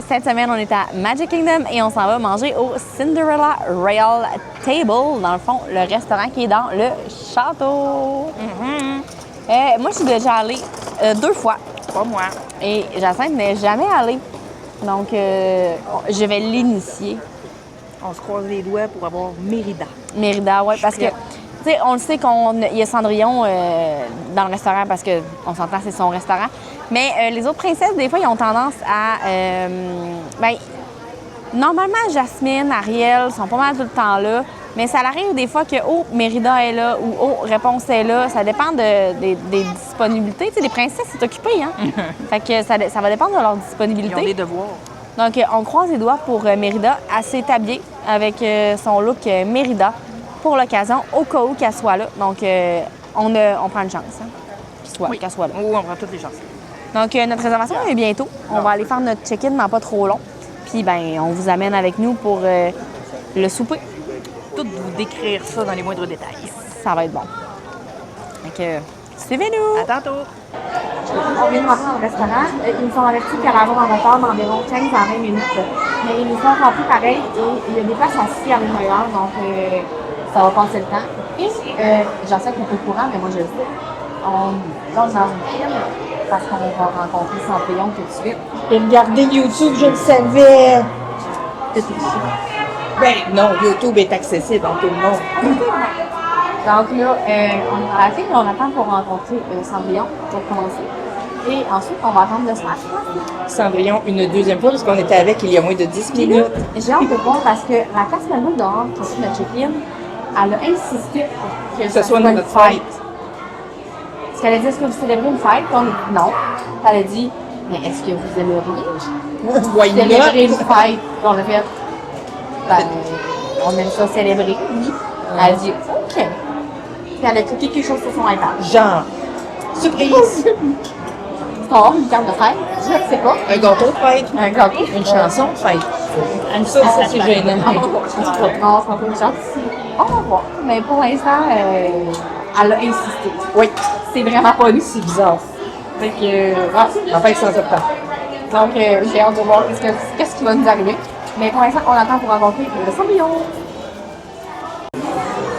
cette semaine, on est à Magic Kingdom et on s'en va manger au Cinderella Royal Table, dans le fond, le restaurant qui est dans le château. Moi, je suis déjà allée 2 fois. Pas moi. Et Jacinthe n'est jamais allée. Donc, je vais l'initier. On se croise les doigts pour avoir Mérida. Mérida, oui, parce que, tu sais, on le sait qu'il y a Cendrillon dans le restaurant parce qu'on s'entend, c'est son restaurant. Mais les autres princesses, des fois, ils ont tendance à... normalement, Jasmine, Ariel sont pas mal tout le temps là. Mais ça arrive des fois que, Mérida est là ou, Réponse est là. Ça dépend des disponibilités. Tu sais, les princesses, c'est occupé, hein? Fait que ça va dépendre de leur disponibilité. Ils ont des devoirs. Donc, on croise les doigts pour Mérida. Elle s'est habillée avec son look Mérida pour l'occasion, au cas où qu'elle soit là. Donc, on prend une chance, hein, qu'elle soit là. Oui, on prend toutes les chances. Donc, notre réservation est bientôt. On va aller faire notre check-in, mais pas trop long. Puis, on vous amène avec nous pour le souper. Tout vous décrire ça dans les moindres détails. Ça va être bon. Donc, suivez-nous! À tantôt! On vient de rentrer dans le restaurant. Ils nous ont avertis qu'elle allait avoir un retard d'environ 15 à 20 minutes. Mais ils nous ont remplis pareil et il y a des places assises à l'intérieur, donc ça va passer le temps. Et j'en sais qu'on est au courant, mais moi je le sais. On est dans une file parce qu'on va rencontrer Cendrillon tout de suite. Et regardez YouTube, je le savais. Tout est ici. Ben non, YouTube est accessible dans tout le monde. Donc là, on est à la file, on attend pour rencontrer Cendrillon pour commencer. Et ensuite, on va attendre le smash. Cendrillon, une deuxième fois, parce qu'on était avec il y a moins de 10 minutes. J'ai hâte de voir parce que la classe Melbourne dehors, qui est notre check-in, elle a insisté pour que ce soit notre fête. Parce qu'elle a dit, est-ce que vous célébrez une fête? Puis on a dit non. Elle a dit, mais est-ce que vous aimeriez Why célébrer une not? fête? Puis on a fait, on aime ça célébrer, oui. Elle a dit, OK. Puis elle a cliqué quelque chose sur son iPad. Genre, surprise! Sort une carte de fête, je ne sais pas. Un gâteau de fête. Un gâteau. Une chanson de fête. Ça, c'est gênant. Non, c'est pas une chance. On va voir. Mais pour l'instant, elle a insisté. Oui, C'est vraiment pas nous. c'est bizarre. Fait que, En fait, c'est en septembre. donc, j'ai hâte de voir qu'est-ce qui va nous arriver. Mais pour l'instant, on attend pour rencontrer le Cendrillon.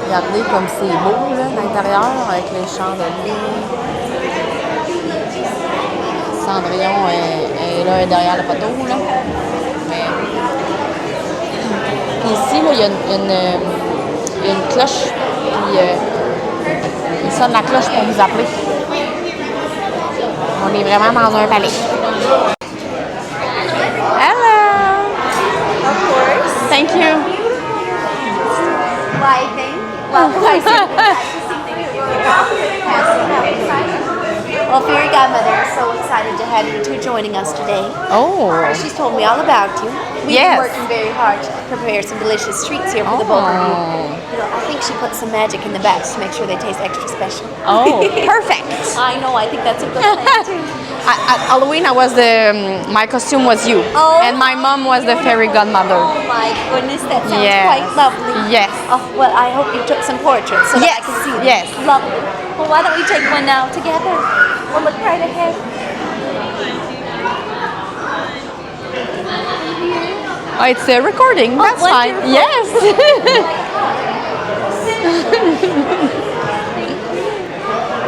Regardez comme c'est beau, là, à l'intérieur, avec les chandeliers. Cendrillon est là, derrière le poteau, là. Mais... Puis ici, là, il y a une cloche. Puis, il sonne la cloche pour nous appeler. On est vraiment dans un palais. Hello! Of course. Thank you. Why, thank you. Well, I Well, Fairy Godmother is so excited to have you two joining us today. Oh. She's told me all about you. We've Yes. been working very hard to prepare some delicious treats here for the both of you. You know, I think she put some magic in the bats to make sure they taste extra special. Oh, perfect. I know, I think that's a good plan too. At Halloween, my costume was you. Oh. And my mom was the fairy godmother. Oh my goodness, that sounds Yes. quite lovely. Yes. Oh, well, I hope you took some portraits so that I Yes, can see them. yes. Lovely. Well, why don't we take one now together? We'll look right ahead. Oh, it's a recording. Oh, That's fine. wonderful. Yes.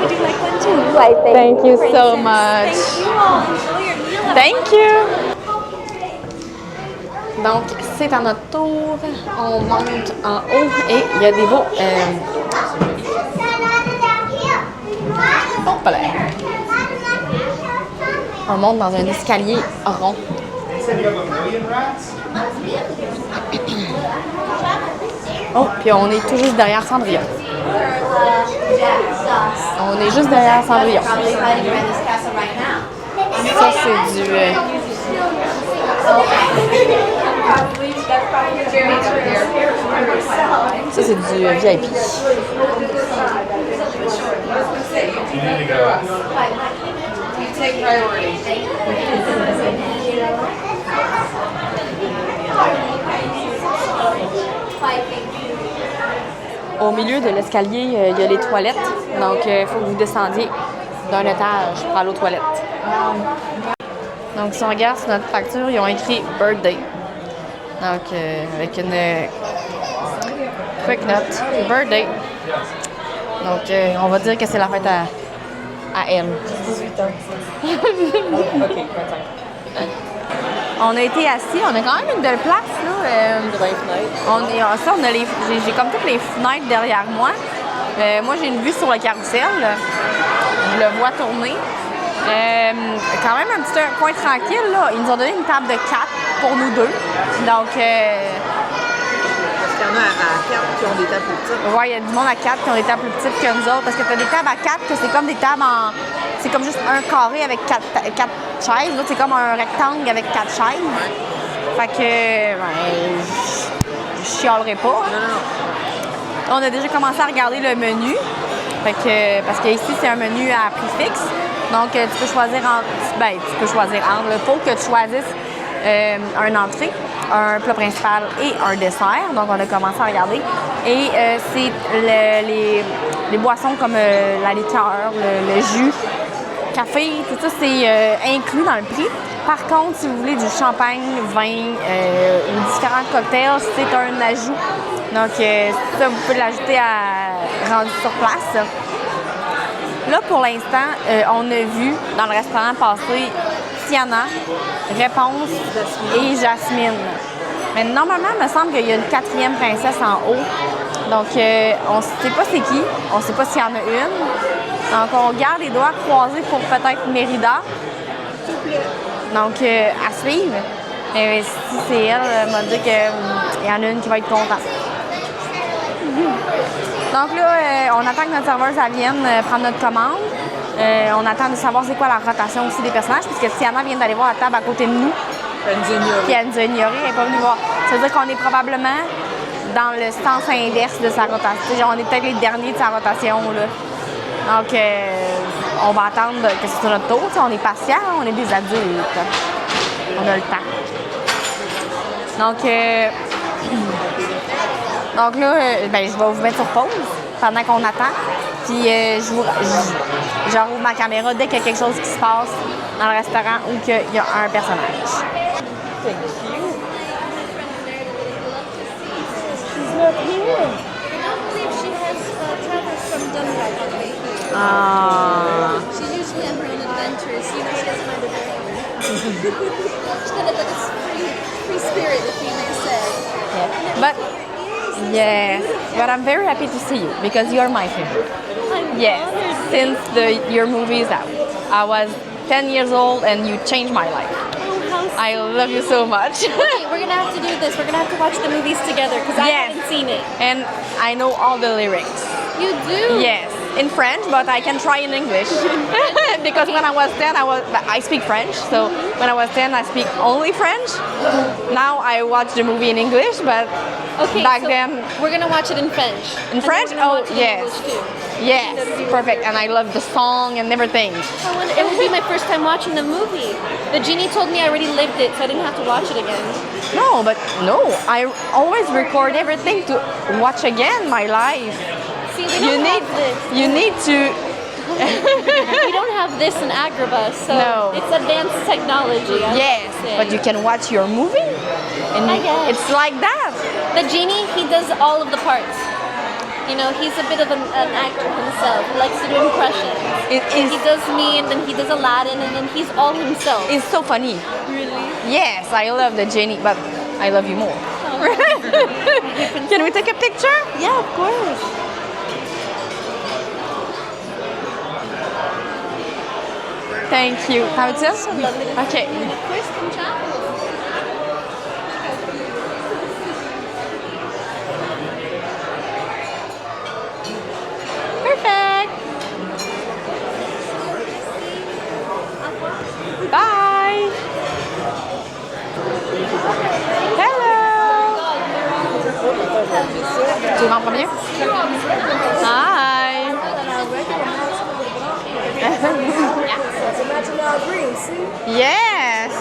Would you like one too? Why, Thank you so princess. much. Thank you all. Enjoy your meal. Thank you. Donc, c'est à notre tour. On monte en haut et il y a des beaux... Oh, pas l'air. On monte dans un escalier rond. Oh, puis on est tout juste derrière Cendrillon. On est juste derrière Cendrillon. Ça, c'est du... Ça, c'est du VIP. Au milieu de l'escalier, il y a les toilettes. Donc, il faut que vous descendiez d'un étage pour aller aux toilettes. Donc, si on regarde sur notre facture, ils ont écrit birthday. Donc, avec une quick note, birthday. Donc, on va dire que c'est la fête à elle. 18 ans. OK, 25. On a été assis, on a quand même une belle place, là. J'ai comme toutes les fenêtres derrière moi. Moi, j'ai une vue sur le carrousel. Je le vois tourner. Quand même un petit coin tranquille, là. Ils nous ont donné une table de 4 pour nous deux. Donc, Parce qu'il y en a à 4 qui ont des tables plus petites. ouais, il y a du monde à 4 qui ont des tables plus petites que nous autres. Parce que tu as des tables à 4 que c'est comme des tables en. C'est comme juste un carré avec 4 chaises. L'autre, c'est comme un rectangle avec 4 chaises. Fait que. Je chialerai pas. Non. On a déjà commencé à regarder le menu. Fait que, parce qu'ici, c'est un menu à prix fixe. Donc, tu peux choisir entre. Il faut que tu choisisses un entrée, un plat principal et un dessert. Donc, on a commencé à regarder. Et c'est les boissons comme la liqueur, le jus, café, tout ça, c'est inclus dans le prix. Par contre, si vous voulez du champagne, vin ou différents cocktails, c'est un ajout. Donc, ça, vous pouvez l'ajouter rendu sur place. Là, pour l'instant, on a vu dans le restaurant passer Tiana, Réponse et Jasmine. Mais normalement, il me semble qu'il y a une 4e princesse en haut. Donc, on ne sait pas c'est qui. On ne sait pas s'il y en a une. Donc, on garde les doigts croisés pour peut-être Mérida. Donc, à suivre. Mais si c'est elle, elle m'a dit qu'il y en a une qui va être contente. Donc là, on attend que notre serveuse vienne prendre notre commande. On attend de savoir c'est quoi la rotation aussi des personnages, puisque Tiana vient d'aller voir la table à côté de nous. Puis elle nous a ignoré, elle n'est pas venue voir. Ça veut dire qu'on est probablement dans le sens inverse de sa rotation. Genre, on est peut-être les derniers de sa rotation, là. Donc, on va attendre que ce soit notre tour. T'sais, on est patient, on est des adultes. On a le temps. Donc là, ben, je vais vous mettre sur pause pendant qu'on attend. Puis je rouvre ma caméra dès qu'il y a quelque chose qui se passe dans le restaurant ou qu'il y a un personnage. Thank you. She's not here. I don't believe she has traveled from Denmark on the way here. Ah. She's usually on her own adventures. You know, she doesn't mind her family. She's kind of like a free spirit, if you may say. But I'm very happy to see you because you're my favorite. I'm Yes, honored. since your movie is out. I was 10 years old and you changed my life. Oh, how sweet. I love you so much. Okay, we're gonna have to do this. We're gonna have to watch the movies together because I Yes. haven't seen it. And I know all the lyrics. You do? Yes, in French, but I can try in English. Because when I was 10, I speak French. So when I was 10, I speak only French. Now I watch the movie in English, but Okay, back so then, we're gonna watch it in French. in And then French, we're gonna oh watch it in yes, English too. yes, perfect. And I love the song and everything. I wonder, it would be my first time watching the movie. The genie told me I already lived it, so I didn't have to watch it again. No, but no, I always record everything to watch again my life. See, we don't have this. You need to. We don't have this in Agrabah, so No. it's advanced technology. I Yes, would say. but you can watch your movie, and I guess. it's like that. The genie, he does all of the parts. You know, he's a bit of an actor himself. He likes to do impressions. It He is. does me, and then he does Aladdin, and then he's all himself. It's so funny. Really? Yes, I love the genie, but I love you more. Can we take a picture? Yeah, of course. Thank you. How it is? So lovely to Okay. see you in a Christian chapel. Perfect. Bye. Hello. Tu vas en premier? Hi. Yes.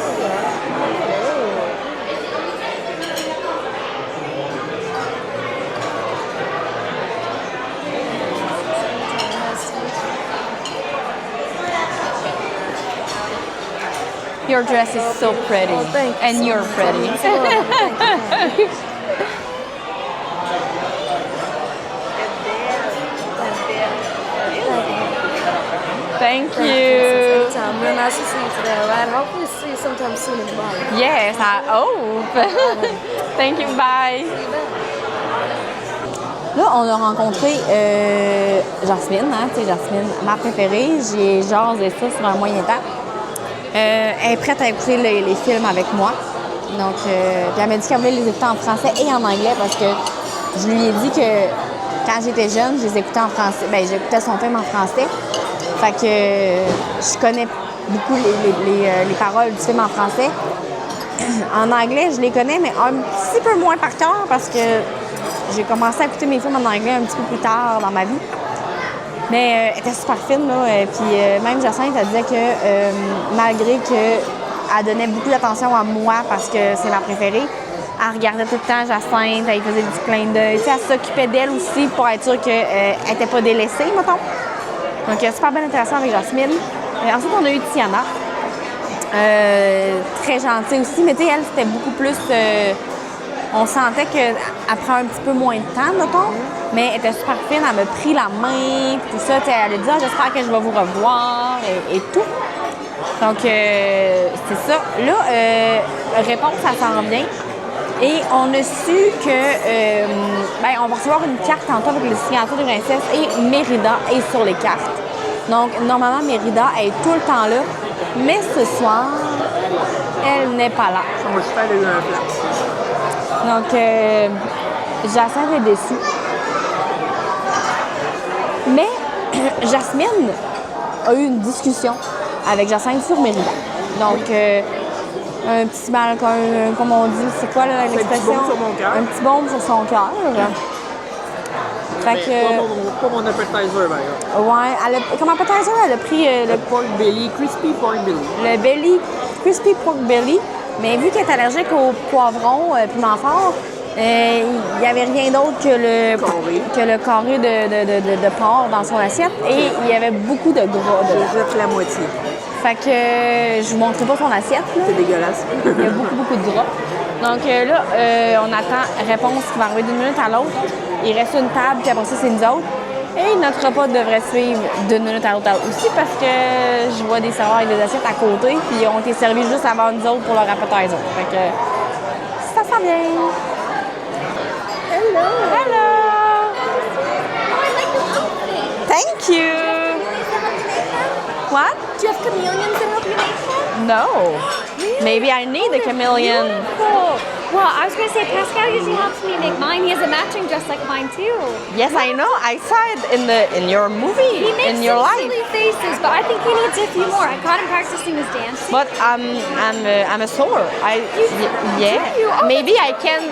Your dress is so pretty. Oh, thank you And so you're much. pretty. Thank you. Thank you. Anytime. Real nice to see you today, alright? Hopefully see you sometime soon in Bali. Yes, I hope. Thank you, bye. Là, on a rencontré Jasmine, hein, tu sais, Jasmine, ma préférée. J'ai jasé ça sur un moyen temps. Elle est prête à écouter les films avec moi. Donc, puis elle m'a dit qu'elle voulait les écouter en français et en anglais parce que je lui ai dit que quand j'étais jeune, je les écoutais en français. Bien, j'écoutais son film en français. Fait que je connais beaucoup les paroles du film en français. En anglais, je les connais, mais un petit peu moins par cœur parce que j'ai commencé à écouter mes films en anglais un petit peu plus tard dans ma vie. Mais elle était super fine, là. Puis même Jacinthe, elle disait que malgré qu'elle donnait beaucoup d'attention à moi parce que c'est ma préférée, elle regardait tout le temps Jacinthe, elle faisait du clin d'œil. Tu sais, elle s'occupait d'elle aussi pour être sûre qu'elle n'était pas délaissée, mettons. Donc, super bien intéressant avec Jasmine. Ensuite, on a eu Tiana. Très gentille aussi, mais tu sais, elle, c'était beaucoup plus... on sentait qu'elle prend un petit peu moins de temps, mettons, mais elle était super fine. Elle m'a pris la main, tout ça. Elle a dit « j'espère que je vais vous revoir » et tout. Donc, c'est ça. Là, réponse, ça s'en vient. Et on a su que on va recevoir une carte tantôt avec les signatures de princesse et Mérida est sur les cartes. Donc, normalement, Mérida est tout le temps là, mais ce soir, elle n'est pas là. Son cheval a eu un plat. Donc, Jacinthe est déçue. Mais Jasmine a eu une discussion avec Jacinthe sur Mérida. Donc, un petit mal, comme on dit, c'est quoi là, l'expression? Un petit baume sur mon cœur. Un petit baume sur son cœur. Fait que... Pas mon appetizer, d'ailleurs. Ouais, comme appetizer, elle a pris Le pork belly, crispy pork belly. le belly, crispy pork belly. Mais vu qu'elle est allergique au poivron piment fort, il n'y avait rien d'autre que le carré de porc dans son assiette et il y avait beaucoup de gras dedans. Je jette la moitié. Fait que je vous montrerai pas son assiette. Là. C'est dégueulasse. Il y a beaucoup de gras. Donc là, on attend réponse qui va arriver d'une minute à l'autre. Il reste une table, puis après ça, c'est nous autres. Et notre repas devrait suivre d'une minute à l'autre aussi parce que je vois des serveurs avec des assiettes à côté, puis ils ont été servis juste avant nous autres pour leur appetizer. Fait que ça sent bien. Hello. Hello! Oh, I like this outfit. Thank you! What? Do you have chameleons that help you make them? No. Maybe I need a chameleon. Beautiful. Well, I was going to say, Pascal usually helps me make mine. He has a matching dress like mine, too. Yes, I know. I saw it in your movie, He makes in your some life. silly faces, but I think he needs a few more. I caught him practicing his dancing. But I'm a sewer. Yeah. Oh, Maybe I can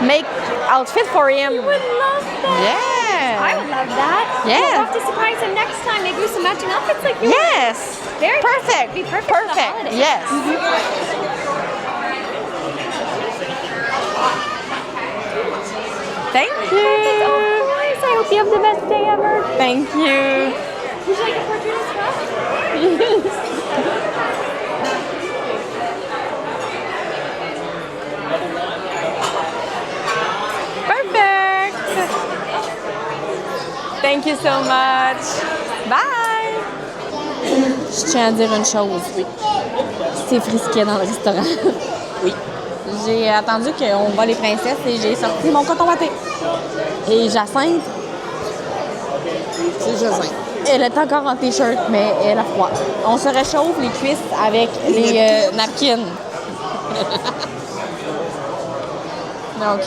make outfit for him. You would love that. Yeah. I would love that. Yeah. We'll have to surprise him next time. Maybe with some matching outfits like yours. Yes. Very Perfect. Be perfect for the Perfect. holidays. Yes. Thank Of you. course. I hope you have the best day ever. Thank you. Would you like a portrait as well? Perfect. Thank you so much. Bye. Je tiens à dire une chose. Oui. C'est frisquet dans le restaurant. Oui. J'ai attendu qu'on voit les princesses et j'ai sorti mon coton watté. Et Jacinthe, C'est Jacinthe. elle est encore en t-shirt, mais elle a froid. On se réchauffe les cuisses avec les napkins. Donc,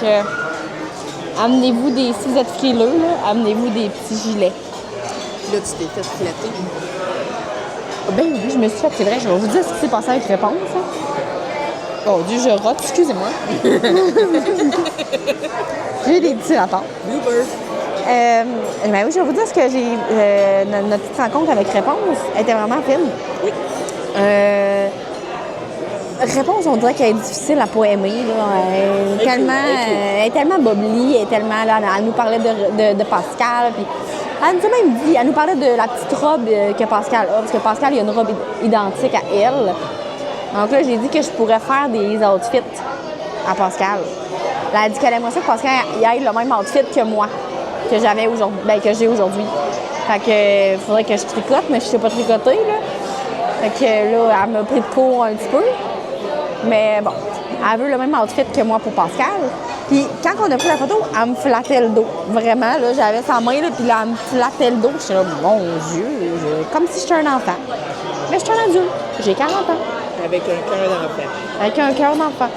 amenez-vous des... Si vous êtes frileux, là, amenez-vous des petits gilets. Là, tu t'es fait flatter. Ben oui, je me suis fait, c'est vrai, je vais vous dire ce qui s'est passé avec Réponse. Hein. Oh Dieu, je rote, excusez-moi. J'ai des petits rapports. Blooper. Ben oui, je vais vous dire ce que j'ai. Notre petite rencontre avec Réponse était vraiment fine. Oui. Réponse, on dirait qu'elle est difficile à pas aimer. Là. Elle est tellement bubbly, elle est tellement là. Elle nous parlait de Pascal. Puis elle nous a même dit, elle nous parlait de la petite robe que Pascal a, parce que Pascal, il a une robe identique à elle. Donc là, j'ai dit que je pourrais faire des outfits à Pascal. Elle a dit qu'elle aimerait ça que Pascal ait le même outfit que moi, que j'avais aujourd'hui, que j'ai aujourd'hui. Fait que faudrait que je tricote, mais je sais pas tricoter, là. Fait que là, elle m'a pris de cours un petit peu. Mais bon, elle veut le même outfit que moi pour Pascal. Puis quand on a pris la photo, elle me flattait le dos. Vraiment, là, j'avais sa main, là, puis là, elle me flattait le dos. J'étais là, mon Dieu, comme si j'étais un enfant. Mais je suis un adulte, j'ai 40 ans. Avec un cœur d'enfant. Avec un cœur d'enfant.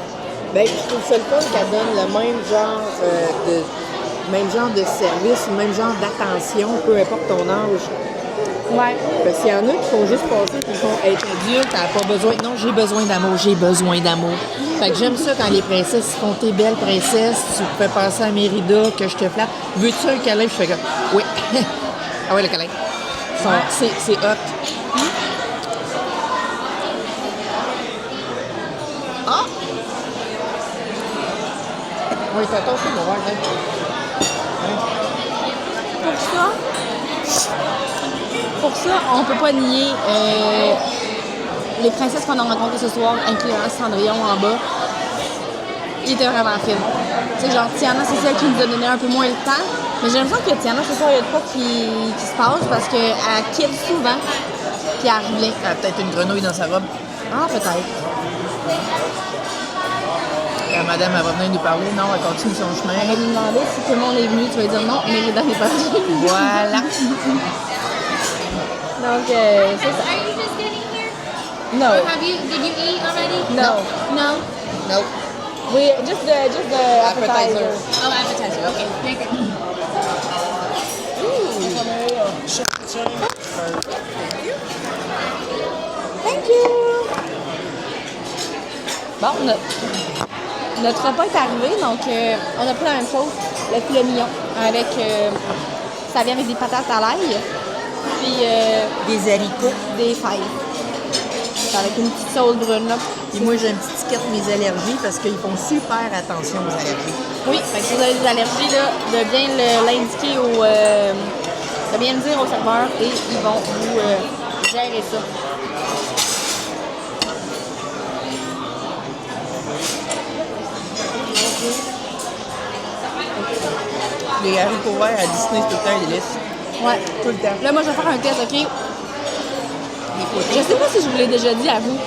Ben, je trouve ça le fun qu'elle donne le même genre de service, le même genre d'attention, peu importe ton âge. Ouais. Parce qu'il y en a qui font juste passer, qui font être adulte, t'as pas besoin. Non, j'ai besoin d'amour, j'ai besoin d'amour. Fait que j'aime ça quand les princesses font tes belles princesses, tu fais passer à Mérida, que je te flatte. Veux-tu un câlin? Je fais comme, oui. Ah ouais, le câlin. C'est hot. Ah! Oui, t'as attention, mon verre, Pour ça, on peut pas nier les princesses qu'on a rencontrées ce soir, incluant Cendrillon en bas. Il était vraiment fine. Tu sais, genre, Tiana, c'est celle qui nous a donné un peu moins le temps. Mais j'ai l'impression que Tiana, ce soir, il y a de quoi qui se passe parce qu'elle quitte souvent, puis elle revient. Elle a peut-être une grenouille dans sa robe. Ah, peut-être. Madame, elle va venir nous parler. Non, elle continue son chemin. Elle va nous demander si tout le monde est venu. Tu vas dire non, Mérida n'est pas venue. Voilà. Donc, c'est ça. Are you just getting here? No. Did you eat already? No. No? Nope. We just the appetizer. Oh, appetizer. Okay. Thank you. Thank you. Bon, notre repas est arrivé, donc on a pris la même chose, le filet mignon, avec ça vient avec des patates à l'ail, puis Des haricots. des fèves. Avec une petite sauce brune là. Puis moi, j'ai un petit ticket de mes allergies parce qu'ils font super attention aux allergies. Oui, fait que si vous avez des allergies, là, de bien l'indiquer de bien le dire au serveur et ils vont vous gérer ça. Les haricots verts à Disney, c'est tout le temps un délice. Ouais. Tout le temps. Là, moi, je vais faire un test, OK? Je sais pas si je vous l'ai déjà dit à vous,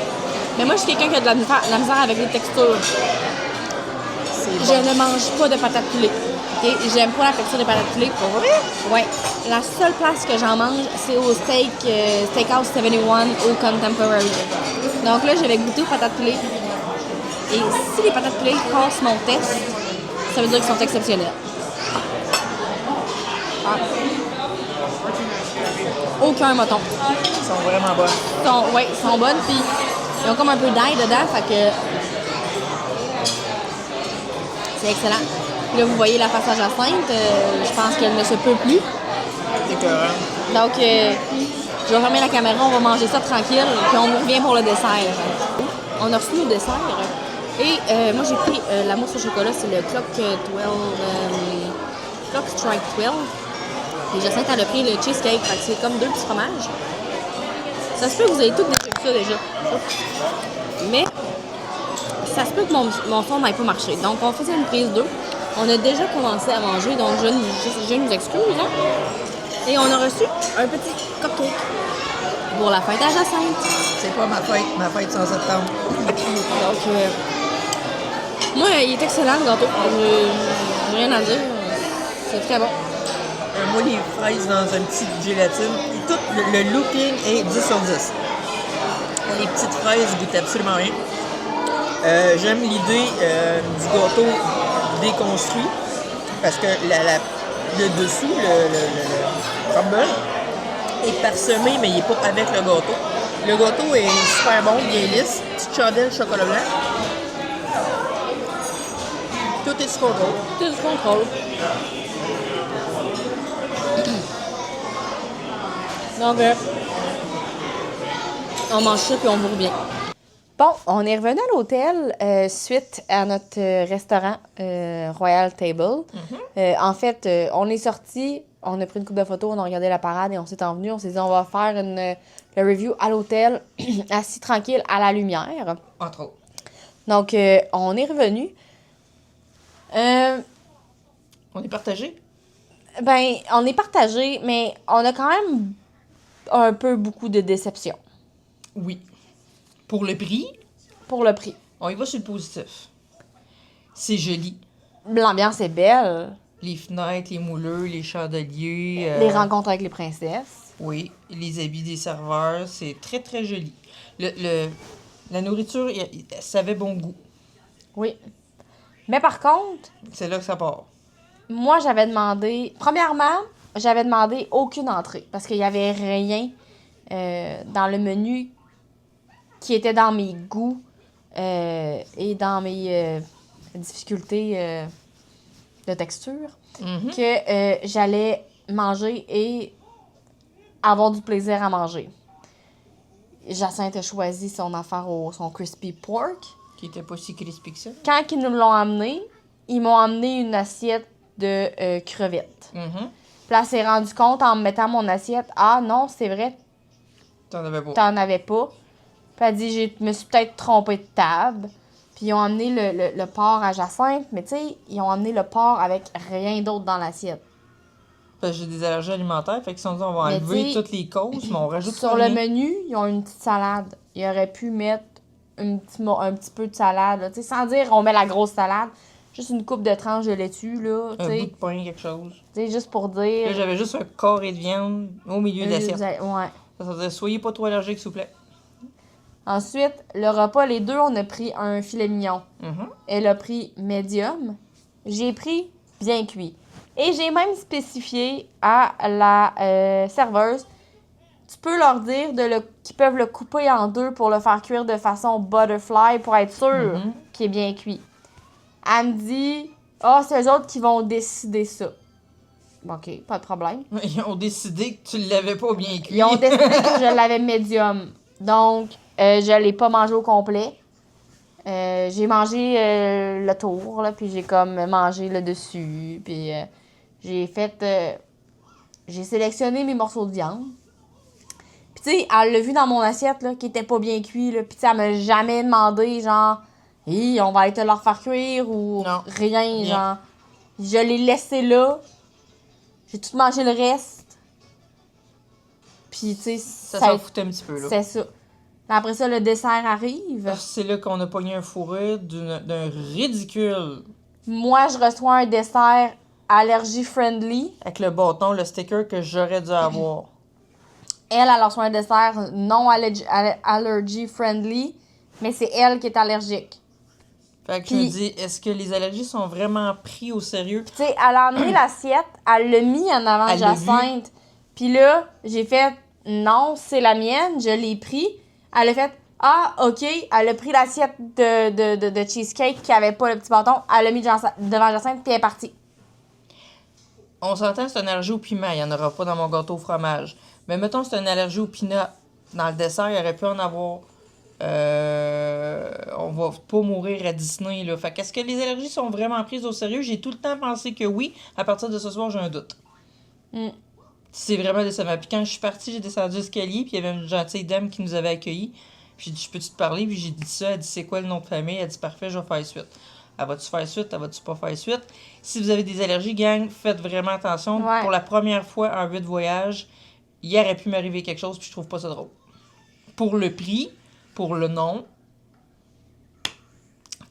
mais moi, je suis quelqu'un qui a de la misère avec les textures. Je ne mange pas de patates pilées. OK? J'aime pas la texture des patates pilées. Pour vrai? Ouais. La seule place que j'en mange, c'est au Steakhouse 71 au Contemporary. Donc là, je vais goûter aux patates pilées. Et si les patates pilées passent mon test, ça veut dire qu'ils sont exceptionnels. Ah. Aucun moton. Ils sont vraiment bonnes. Ils sont bonnes, puis ils ont comme un peu d'ail dedans, fait que c'est excellent. Là, vous voyez la face à Jacinthe, je pense qu'elle ne se peut plus. C'est correct. Donc, je vais fermer la caméra, on va manger ça tranquille, puis on revient pour le dessert. On a reçu le dessert, et moi j'ai pris la mousse au chocolat, c'est le Clock Strike 12. Et Jacinthe, elle a pris le cheesecake, fait que c'est comme 2 petits fromages. Ça se peut que vous ayez toutes déjà vu ça déjà. Mais ça se peut que mon son n'ait pas marché. Donc, on faisait une prise 2. On a déjà commencé à manger, donc je nous excuse. Hein? Et on a reçu un petit cupcake pour la fête à Jacinthe. C'est pas ma fête c'est en septembre. Donc, moi, il est excellent le gâteau. J'ai rien à dire. C'est très bon. Moi, les fraises dans une petite gélatine. Tout le looking est 10 sur 10. Les petites fraises goûtent absolument rien. J'aime l'idée du gâteau déconstruit parce que le dessous, le crumble, est parsemé, mais il n'est pas avec le gâteau. Le gâteau est super bon, bien lisse. Petite chandelle chocolat blanc. Tout est sous contrôle. Tout est sous contrôle. Donc, on mange ça puis on vous revient. Bon, on est revenu à l'hôtel suite à notre restaurant Royal Table. En fait, on est sorti on a pris une couple de photos, on a regardé la parade et on s'est envenu. On s'est dit, on va faire le review à l'hôtel, assis tranquille à la lumière. Entre autres. Donc, on est revenu. On est partagé? Ben, on est partagé, mais on a quand même un peu beaucoup de déception Oui. Pour le prix, pour le prix. on y va sur le positif. C'est joli. L'ambiance est belle. Les fenêtres, les mouleurs, les chandeliers. Les rencontres avec les princesses. Oui, les habits des serveurs, c'est très, très joli. La nourriture, ça avait bon goût. Oui. Mais par contre, C'est là que ça part. moi, j'avais demandé... Premièrement, j'avais demandé aucune entrée parce qu'il n'y avait rien dans le menu qui était dans mes goûts et dans mes difficultés de texture Mhm. que j'allais manger et avoir du plaisir à manger. Jacinthe a choisi son affaire son crispy pork. Qui était pas si crispy que ça. Quand ils nous l'ont amené, ils m'ont amené une assiette de crevettes. Mhm. Puis là, elle s'est rendu compte en me mettant mon assiette, ah non, c'est vrai, T'en avais pas. t'en avais pas. Puis elle dit, je me suis peut-être trompée de table. Puis ils ont amené le porc à Jacinthe, mais tu sais, ils ont amené le porc avec rien d'autre dans l'assiette. Parce que j'ai des allergies alimentaires, fait qu'ils se sont dit on va Mais enlever t'sais, toutes les causes, mais on rajoute Sur rien. le menu, ils ont une petite salade. Ils auraient pu mettre un petit peu de salade, là. Tu sais, sans dire on met la grosse salade. Juste une coupe de tranches de laitue, là. Tu Un bout de sais, pain, quelque chose. juste pour Là, dire. j'avais juste un carré de viande au milieu de l'assiette. Ouais. Ça veut dire soyez pas trop allergiques, s'il vous plaît. Ensuite, le repas, les deux, on a pris un filet mignon. Mhm. Elle a pris médium. J'ai pris bien cuit. Et j'ai même spécifié à la serveuse, tu peux leur dire qu'ils peuvent le couper en deux pour le faire cuire de façon butterfly pour être sûr Mhm. qu'il est bien cuit. Elle me dit, c'est eux autres qui vont décider ça. Bon, OK, pas de problème. Ils ont décidé que tu l'avais pas bien cuit. Ils ont décidé que je l'avais médium. Donc, je l'ai pas mangé au complet. J'ai mangé le tour, là, puis j'ai comme mangé le dessus. Puis j'ai sélectionné mes morceaux de viande. Puis tu sais, elle l'a vu dans mon assiette, là, qui était pas bien cuit, là. Puis tu sais, elle m'a jamais demandé, genre, hey, on va aller te leur faire cuire ou Non. rien, genre. Je l'ai laissé là. J'ai tout mangé le reste. Puis tu sais, Ça s'en foutait un petit peu, là. c'est ça. Après ça, le dessert arrive. C'est là qu'on a pogné un fourré d'un ridicule. Moi, je reçois un dessert allergie friendly. Avec le bâton, le sticker que j'aurais dû avoir. Elle reçoit un dessert non allergy friendly, mais c'est elle qui est allergique. Fait que Puis- je me dis, est-ce que les allergies sont vraiment pris au sérieux? Tu sais, elle a emmené l'assiette, elle l'a mis en avant de Elle l'a Jacinthe. Puis là, j'ai fait non, c'est la mienne, je l'ai pris. Elle a fait ah, OK. Elle a pris l'assiette de cheesecake qui avait pas le petit bâton. Elle l'a mis devant Jacinthe, puis elle est partie. On s'entend, c'est une allergie au piment. Il n'y en aura pas dans mon gâteau au fromage. Mais mettons, c'est une allergie au peanut. Dans le dessert, il aurait pu en avoir. On va pas mourir à Disney, là. Fait qu'est-ce que les allergies sont vraiment prises au sérieux? J'ai tout le temps pensé que oui. À partir de ce soir, j'ai un doute. Mm. C'est vraiment décevant. Puis quand je suis partie, j'ai descendu l'escalier, puis il y avait une gentille dame qui nous avait accueillis. Puis j'ai dit, je peux-tu te parler? Puis j'ai dit ça. Elle dit, c'est quoi le nom de famille? Elle dit, parfait, je vais faire suite. Elle va-tu faire suite? Elle va-tu pas faire suite? Si vous avez des allergies, gang, faites vraiment attention. Ouais. Pour la première fois en 8 voyages, il aurait pu m'arriver quelque chose, puis je trouve pas ça drôle. Pour le prix, pour le nom.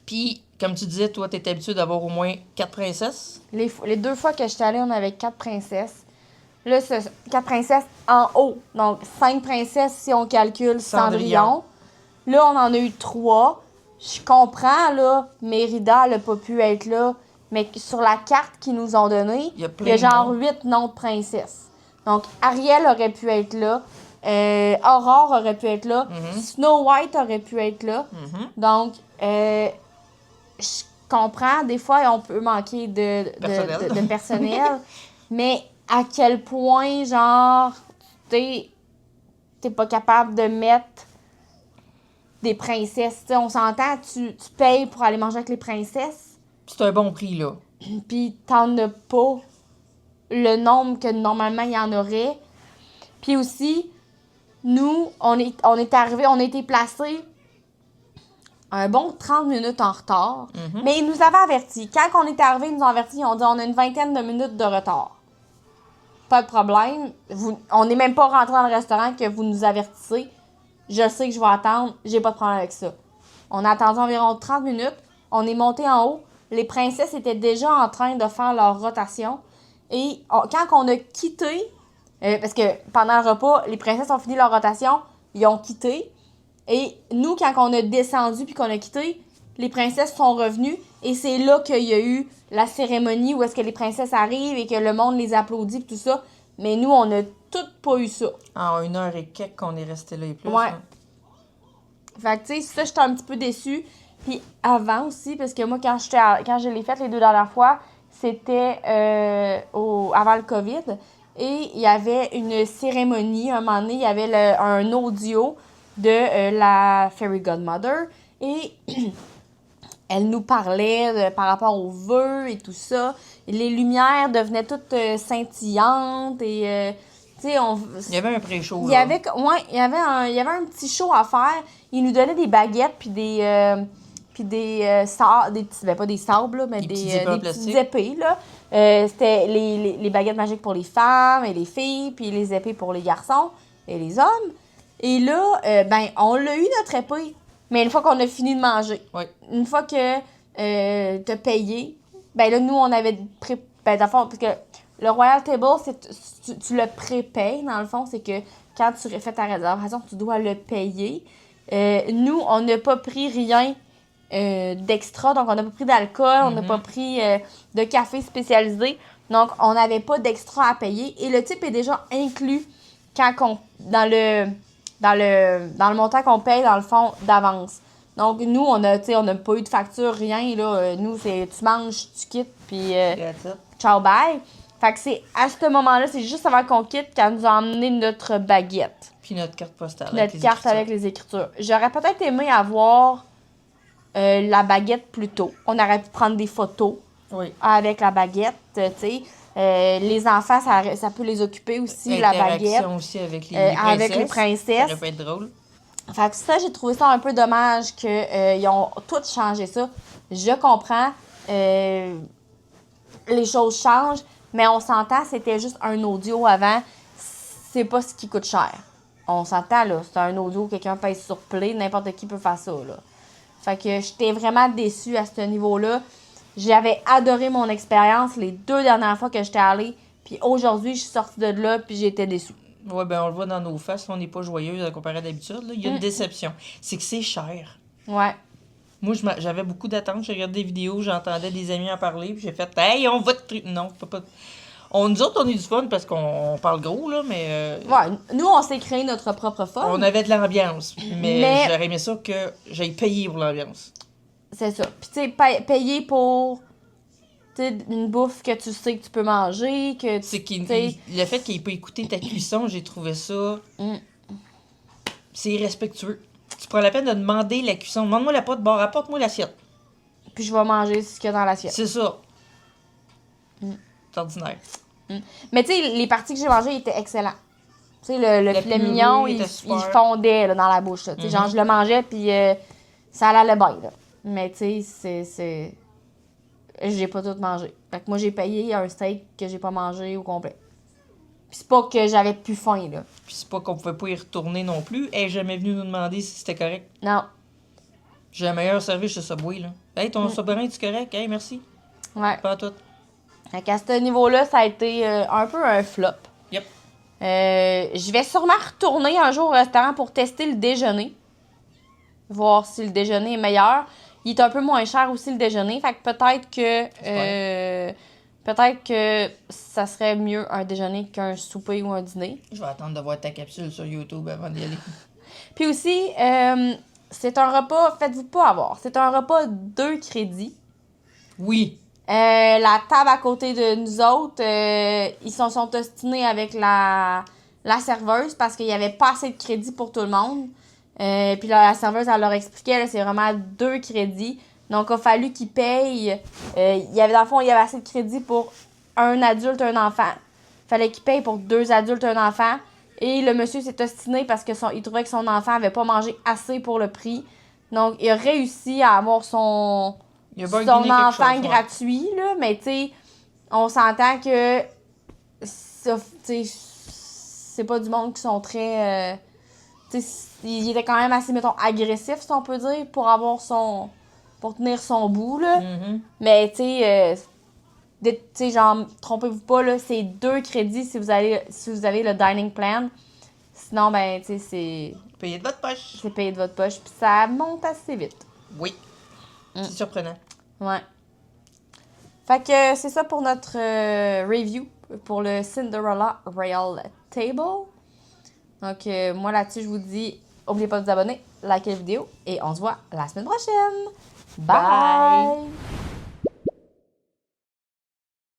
Puis, comme tu disais, toi, t'es habitué d'avoir au moins 4 princesses. Les deux fois que j'étais allée, on avait 4 princesses. Là, c'est 4 princesses en haut. Donc, 5 princesses si on calcule Cendrillon. Là, on en a eu 3. Je comprends, là, Mérida n'a pas pu être là. Mais sur la carte qu'ils nous ont donnée, Il y a il plein y a de genre noms. 8 noms de princesses. Donc, Ariel aurait pu être là. Aurore aurait pu être là. Snow White aurait pu être là. Donc, je comprends, des fois, on peut manquer de personnel. Mais à quel point, genre, t'es pas capable de mettre des princesses. T'sais, on s'entend, tu payes pour aller manger avec les princesses, C'est un bon prix, là. puis t'en as pas le nombre que normalement il y en aurait. Puis aussi, nous, on est arrivés, on a été placés un bon 30 minutes en retard. Mais ils nous avaient avertis. Quand on est arrivés, ils nous ont avertis, ils ont dit on a une vingtaine de minutes de retard. Pas de problème. On n'est même pas rentré dans le restaurant que vous nous avertissez. Je sais que je vais attendre. J'ai pas de problème avec ça. On a attendu environ 30 minutes. On est monté en haut. Les princesses étaient déjà en train de faire leur rotation. Et quand on a quitté, parce que pendant le repas, les princesses ont fini leur rotation, ils ont quitté. Et nous, quand on a descendu puis qu'on a quitté, les princesses sont revenues. Et c'est là qu'il y a eu la cérémonie où est-ce que les princesses arrivent et que le monde les applaudit et tout ça. Mais nous, on n'a toutes pas eu ça. En 1 heure et quelques qu'on est resté là et plus. Ouais. Hein. Fait que, tu sais, ça, j'étais un petit peu déçue. Puis avant aussi, parce que moi, quand je l'ai fait les 2 dernières fois, c'était avant le COVID. Et il y avait une cérémonie. Un moment donné, il y avait un audio de la Fairy Godmother. Et elle nous parlait par rapport aux vœux et tout ça. Et les lumières devenaient toutes scintillantes. Et, tu sais, Il y avait un pré-show. il y avait un petit show à faire. Il nous donnait des baguettes puis des sables, pas des sables là, mais Des des petites épées en petites plastique. épées là. C'était les baguettes magiques pour les femmes et les filles, puis les épées pour les garçons et les hommes. Et là, on l'a eu notre épée, mais une fois qu'on a fini de manger, Oui. une fois que t'as payé, ben là nous on avait d'abord parce que le Royal Table, tu le prépayes, dans le fond, c'est que quand tu fais ta réservation, tu dois le payer. Nous, on n'a pas pris rien d'extra, donc on n'a pas pris d'alcool, on n'a pas pris de café spécialisé, donc on n'avait pas d'extra à payer. Et le type est déjà inclus dans le montant qu'on paye, dans le fond, d'avance. Donc, nous, on n'a pas eu de facture, rien. Là. Nous, c'est tu manges, tu quittes, puis That's it. ciao, bye. Fait que c'est à ce moment-là, c'est juste avant qu'on quitte qu'elle nous a emmené notre baguette. Puis notre carte postale. Notre carte avec les écritures. J'aurais peut-être aimé avoir la baguette plus tôt. On aurait pu prendre des photos Oui. avec la baguette, tu sais. Les enfants, ça peut les occuper aussi, la baguette. Interaction aussi avec les avec les princesses. Ça aurait pu être drôle. Fait que ça, j'ai trouvé ça un peu dommage qu'ils ont tout changé ça. Je comprends. Les choses changent, mais on s'entend, c'était juste un audio avant. C'est pas ce qui coûte cher. On s'entend, là. C'est un audio, quelqu'un pèse sur play, n'importe qui peut faire ça, là. Fait que j'étais vraiment déçue à ce niveau-là. J'avais adoré mon expérience les 2 dernières fois que j'étais allée. Puis aujourd'hui, je suis sortie de là, puis j'étais déçue. Oui, ben on le voit dans nos faces, on n'est pas joyeux à comparer à d'habitude. Là. Il y a une déception. C'est que c'est cher. Ouais. Moi, j'avais beaucoup d'attentes. J'ai regardé des vidéos, j'entendais des amis en parler, puis j'ai fait « Hey, on va te... » Non, pas... Nous autres, on est du fun parce qu'on parle gros, là, mais... Ouais, nous, on s'est créé notre propre fun. On avait de l'ambiance, mais j'aurais aimé ça que j'aille payer pour l'ambiance. C'est ça. Puis, tu sais, payer pour une bouffe que tu sais que tu peux manger, que tu C'est sais... le fait qu'il n'ait pas écouté ta cuisson, j'ai trouvé ça... C'est irrespectueux. Tu prends la peine de demander la cuisson. Demande-moi la pote, apporte-moi l'assiette. Puis je vais manger ce qu'il y a dans l'assiette. C'est ça. C'est ordinaire. Mais tu sais, les parties que j'ai mangées étaient excellentes. Tu sais, le filet purée mignon, était il super. fondait là, dans la bouche. Tu sais, genre, je le mangeais, puis ça allait bien, là. Mais tu sais, c'est... J'ai pas tout mangé. Fait que moi, j'ai payé un steak que j'ai pas mangé au complet. Puis c'est pas que j'avais plus faim, là. Puis c'est pas qu'on pouvait pas y retourner non plus. Elle est jamais venue nous demander si c'était correct. Non. J'ai le meilleur service chez Subway, là. Hey, ton Subway, est-tu correct? Hey, merci. Ouais. Pas à tout. Fait qu'à ce niveau-là, ça a été un peu un flop. Yep. Je vais sûrement retourner un jour au restaurant pour tester le déjeuner. Voir si le déjeuner est meilleur. Il est un peu moins cher aussi, le déjeuner. Fait que peut-être que ça serait mieux un déjeuner qu'un souper ou un dîner. Je vais attendre de voir ta capsule sur YouTube avant d'y aller. Puis aussi, c'est un repas, faites-vous pas avoir. C'est un repas 2 crédits. Oui. La table à côté de nous autres, ils sont ostinés avec la serveuse parce qu'il n'y avait pas assez de crédits pour tout le monde. Puis la serveuse, elle leur expliquait, là, c'est vraiment 2 crédits. Donc, il a fallu qu'ils payent. Dans le fond, il y avait assez de crédits pour un adulte, un enfant. Fallait qu'il paye pour 2 adultes, un enfant. Et le monsieur s'est ostiné parce que il trouvait que son enfant avait pas mangé assez pour le prix. Donc, il a réussi à avoir son enfant gratuit, là. Mais, tu sais, on s'entend que ça, tu sais, c'est pas du monde qui sont très... tu sais, il était quand même assez, mettons, agressif, si on peut dire, pour tenir son bout, là. Mais, tu sais, genre, trompez-vous pas, là, c'est 2 crédits si vous avez le dining plan. Sinon, ben, tu sais, c'est... Payez de votre poche. C'est payé de votre poche, puis ça monte assez vite. Oui. C'est surprenant. Ouais. Fait que c'est ça pour notre review pour le Cinderella Royal Table. Donc, moi, là-dessus, je vous dis, n'oubliez pas de vous abonner, likez la vidéo, et on se voit la semaine prochaine. Bye!